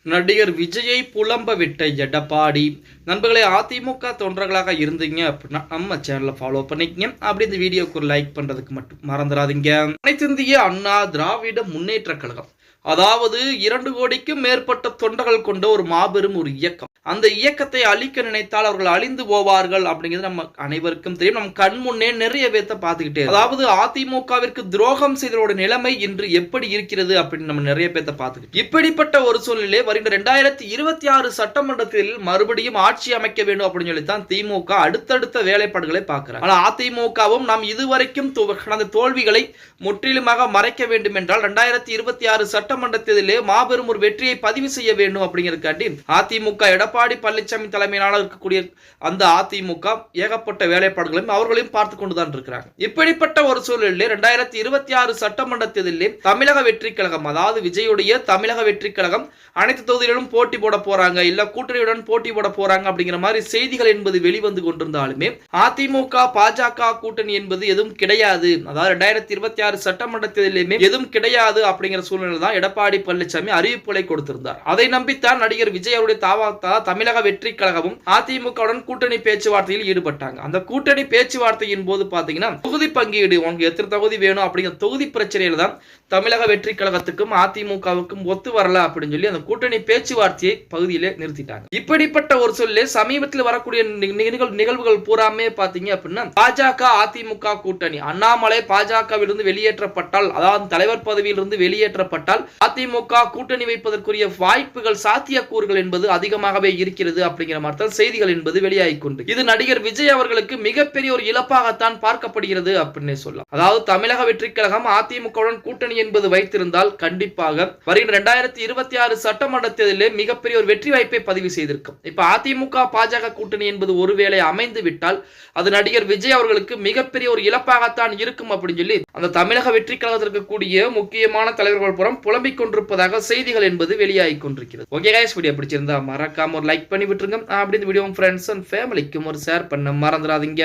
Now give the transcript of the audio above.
நடிகர் விஜயை புலம்ப விட்ட எடப்பாடி. நண்பர்களே, அதிமுக தொண்டர்களாக இருந்தீங்க அப்படின்னா நம்ம சேனலை ஃபாலோ பண்ணிக்கங்க. அப்படி இந்த வீடியோக்கு ஒரு லைக் பண்றதுக்கு மட்டும் மறந்துடாதீங்க. அனைத்திந்திய அண்ணா திராவிட முன்னேற்ற கழகம், அதாவது 2 கோடிக்கும் மேற்பட்ட தொண்டர்கள் கொண்ட ஒரு மாபெரும் ஒரு இயக்கம். அந்த இயக்கத்தை அழிக்க நினைத்தால் அவர்கள் அழிந்து போவார்கள் அப்படிங்கிறது நம்ம அனைவருக்கும் தெரியும். நம்ம கண் முன்னே நிறைய பேர்த்த பார்த்துக்கிட்டே, அதாவது அதிமுகவிற்கு துரோகம் செய்தவரோட நிலைமை இன்று எப்படி இருக்கிறது அப்படின்னு நம்ம நிறைய பேர்த்த பார்த்துக்கிட்டு, இப்படிப்பட்ட ஒரு சூழ்நிலை வருகின்ற 2026 சட்டமன்றத்தில் மறுபடியும் ஆட்சி அமைக்க வேண்டும் அப்படின்னு சொல்லித்தான் திமுக அடுத்தடுத்த வேலைப்பாடுகளை பார்க்கிறார். ஆனால் அதிமுகவும் நாம் இதுவரைக்கும் கடந்த தோல்விகளை முற்றிலுமாக மறைக்க வேண்டும் என்றால் 2026 சட்டமன்றத்திலே மாபெரும் ஒரு வெற்றியை பதிவு செய்ய வேண்டும் அப்படிங்கிறதுக்காண்டி அதிமுக எடப்பாடி பழனிசாமி தலைமையிலான இருக்கக்கூடிய அந்த அதிமுக ஏகப்பட்ட வேலைப்பாடுகளையும் அவர்களையும் பார்த்து கொண்டுதான் இருக்கிறாங்க. இப்படிப்பட்ட ஒரு சூழலில் 2026 சட்டமன்றத்திலே தமிழக வெற்றி கழகம், அதாவது விஜயுடைய தமிழக வெற்றி கழகம் அனைத்து தொகுதிகளிலும் போட்டி போட போறாங்க, இல்ல கூட்டணியுடன் போட்டி போட போறாங்க அப்படிங்கிற மாதிரி செய்திகள் என்பது வெளிவந்து கொண்டிருந்தாலுமே அதிமுக பாஜக கூட்டணி என்பது எதுவும் கிடையாது, அதாவது 2026 சட்டமன்றத்திலுமே எதுவும் கிடையாது அப்படிங்கிற சூழ்நிலை தான் எடப்பாடி பழனிசாமி அறிவிப்புகளை கொடுத்திருந்தார். அதை நம்பித்தான் நடிகர் விஜய் அவருடைய தமிழக வெற்றி கழகமும் அதிமுகவுடன் கூட்டணி பேச்சுவார்த்தையில் ஈடுபட்டாங்க. அந்த கூட்டணி பேச்சுவார்த்தையின் போது பாத்தீங்கன்னா தொகுதி பங்கீடு, உனக்கு எத்தனை தொகுதி வேணும் அப்படிங்கிற தொகுதி பிரச்சனையில தான் தமிழக வெற்றி கழகத்துக்கும் அதிமுகவுக்கும் ஒத்து வரல அப்படின்னு சொல்லி அந்த கூட்டணி பேச்சுவார்த்தையை பகுதியிலே நிறுத்திட்டாங்க. இப்படிப்பட்ட ஒரு சொல்ல சமீபத்தில் வரக்கூடிய நிகழ்வுகள் பூராமே பாத்தீங்க அப்படின்னா பாஜக அதிமுக கூட்டணி, அண்ணாமலை பாஜகவிலிருந்து வெளியேற்றப்பட்டால், அதாவது தலைவர் பதவியிலிருந்து வெளியேற்றப்பட்டால் அதிமுக கூட்டணி வைப்பதற்குரிய வாய்ப்புகள், சாத்தியக்கூறுகள் என்பது அதிகமாகவே இருக்கிறது அப்படிங்கிற மாதிரி தான் செய்திகள் என்பது வெளியாகிக் கொண்டு, இது நடிகர் விஜய் அவர்களுக்கு மிகப்பெரிய ஒரு இழப்பாகத்தான் பார்க்கப்படுகிறது அப்படின்னு சொல்லலாம். அதாவது தமிழக வெற்றி கழகம் அதிமுகவுடன் கூட்டணி என்பது வைத்திருந்தால் கண்டிப்பாக வருகின்ற 2026 சட்டமன்றத்திலே மிகப்பெரிய ஒரு வெற்றி வாய்ப்பை பதிவு செய்திருக்கும். இப்ப அதிமுக பாஜக கூட்டணி என்பது ஒருவேளை அமைந்து விட்டால் அது நடிகர் விஜய் அவர்களுக்கு மிகப்பெரிய ஒரு இழப்பாகத்தான் இருக்கும் அப்படின்னு சொல்லி அந்த தமிழக வெற்றி கழகத்திற்கு கூடிய முக்கியமான தலைவர்கள் புறம் புலம்பிக் கொண்டிருப்பதாக செய்திகள் என்பது வெளியாகிக் கொண்டிருக்கிறது. ஓகே गाइस, வீடியோ பிடிச்சிருந்தா மறக்காம ஒரு லைக் பண்ணி விட்டுருங்க. அப்படி இந்த வீடியோ ஃப்ரெண்ட்ஸ் அண்ட் ஃபேமிலிக்கும் ஒரு ஷேர் பண்ண மறந்துடாதீங்க.